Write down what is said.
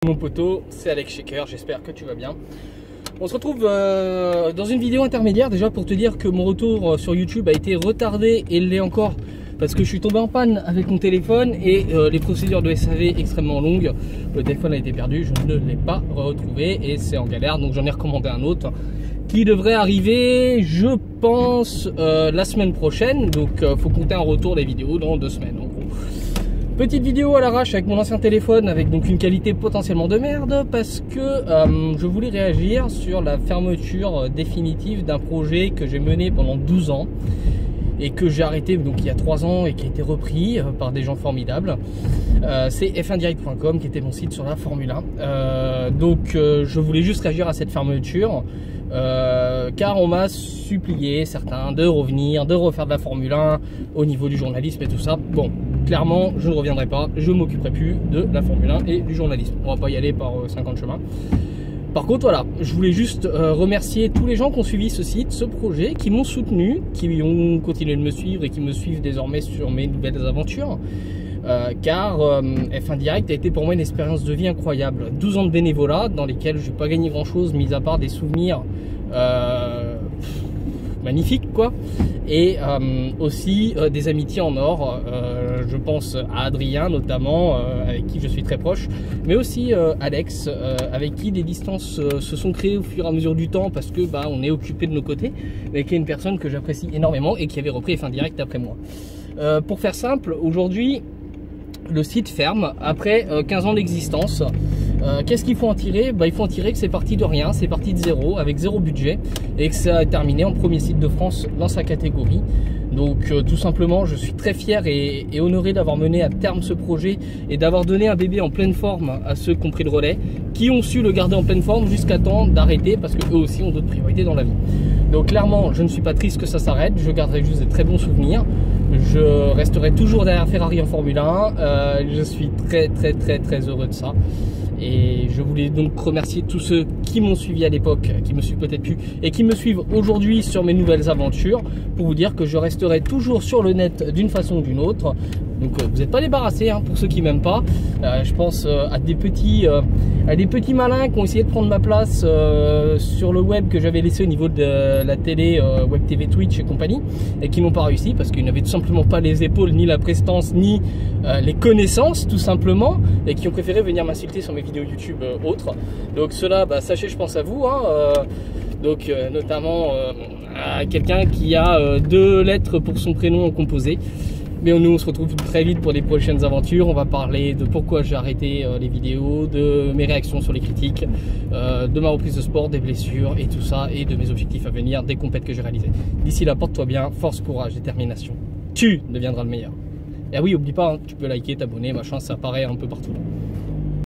Mon poteau, c'est Alex Shaker, j'espère que tu vas bien. On se retrouve dans une vidéo intermédiaire déjà pour te dire que mon retour sur YouTube a été retardé et l'est encore parce que je suis tombé en panne avec mon téléphone et les procédures de SAV extrêmement longues. Le téléphone a été perdu, je ne l'ai pas retrouvé et c'est en galère, donc j'en ai recommandé un autre qui devrait arriver, je pense, la semaine prochaine. Donc faut compter un retour des vidéos dans 2 semaines en gros. Petite vidéo à l'arrache avec mon ancien téléphone avec donc une qualité potentiellement de merde parce que je voulais réagir sur la fermeture définitive d'un projet que j'ai mené pendant 12 ans et que j'ai arrêté donc il y a 3 ans et qui a été repris par des gens formidables. C'est f1direct.com qui était mon site sur la Formule 1. Donc je voulais juste réagir à cette fermeture car on m'a supplié certains de revenir, de refaire de la Formule 1 au niveau du journalisme et tout ça. Bon, clairement je ne reviendrai pas, je ne m'occuperai plus de la Formule 1 et du journalisme. On va pas y aller par 50 chemins. Par contre voilà, je voulais juste remercier tous les gens qui ont suivi ce site, ce projet, qui m'ont soutenu, qui ont continué de me suivre et qui me suivent désormais sur mes nouvelles aventures. Car F1 Direct a été pour moi une expérience de vie incroyable. 12 ans de bénévolat dans lesquels je n'ai pas gagné grand chose, mis à part des souvenirs magnifiques quoi. Et aussi des amitiés en or. Je pense à Adrien notamment, avec qui je suis très proche, mais aussi Alex, avec qui des distances se sont créées au fur et à mesure du temps parce que on est occupé de nos côtés, mais qui est une personne que j'apprécie énormément et qui avait repris F1 Direct après moi. Pour faire simple, aujourd'hui le site ferme après 15 ans d'existence. Qu'est-ce qu'il faut en tirer? Il faut en tirer que c'est parti de rien, c'est parti de zéro, avec zéro budget, et que ça a terminé en premier site de France dans sa catégorie. Donc tout simplement, je suis très fier et honoré d'avoir mené à terme ce projet et d'avoir donné un bébé en pleine forme à ceux qui ont pris le relais, qui ont su le garder en pleine forme jusqu'à temps d'arrêter parce qu'eux aussi ont d'autres priorités dans la vie. Donc clairement, je ne suis pas triste que ça s'arrête, je garderai juste des très bons souvenirs. Je resterai toujours derrière Ferrari en Formule 1, je suis très heureux de ça. Et je voulais donc remercier tous ceux qui m'ont suivi à l'époque, qui me suivent peut-être plus, et qui me suivent aujourd'hui sur mes nouvelles aventures, pour vous dire que je resterai toujours sur le net d'une façon ou d'une autre. Donc vous n'êtes pas débarrassés, hein, pour ceux qui m'aiment pas. Je pense à des petits malins qui ont essayé de prendre ma place sur le web que j'avais laissé au niveau de la télé, Web TV, Twitch et compagnie, et qui n'ont pas réussi parce qu'ils n'avaient tout simplement pas les épaules, ni la prestance, ni les connaissances tout simplement, et qui ont préféré venir m'insulter sur mes vidéos YouTube autres. Donc cela, sachez, je pense à vous, hein, donc notamment à quelqu'un qui a 2 lettres pour son prénom composé. Mais nous on se retrouve très vite pour les prochaines aventures. On va parler de pourquoi j'ai arrêté les vidéos, de mes réactions sur les critiques, de ma reprise de sport, des blessures et tout ça, et de mes objectifs à venir, des compètes que j'ai réalisées. D'ici là, porte-toi bien, force, courage, détermination. Tu deviendras le meilleur. Et oui, oublie pas, hein, tu peux liker, t'abonner, machin, ça apparaît un peu partout.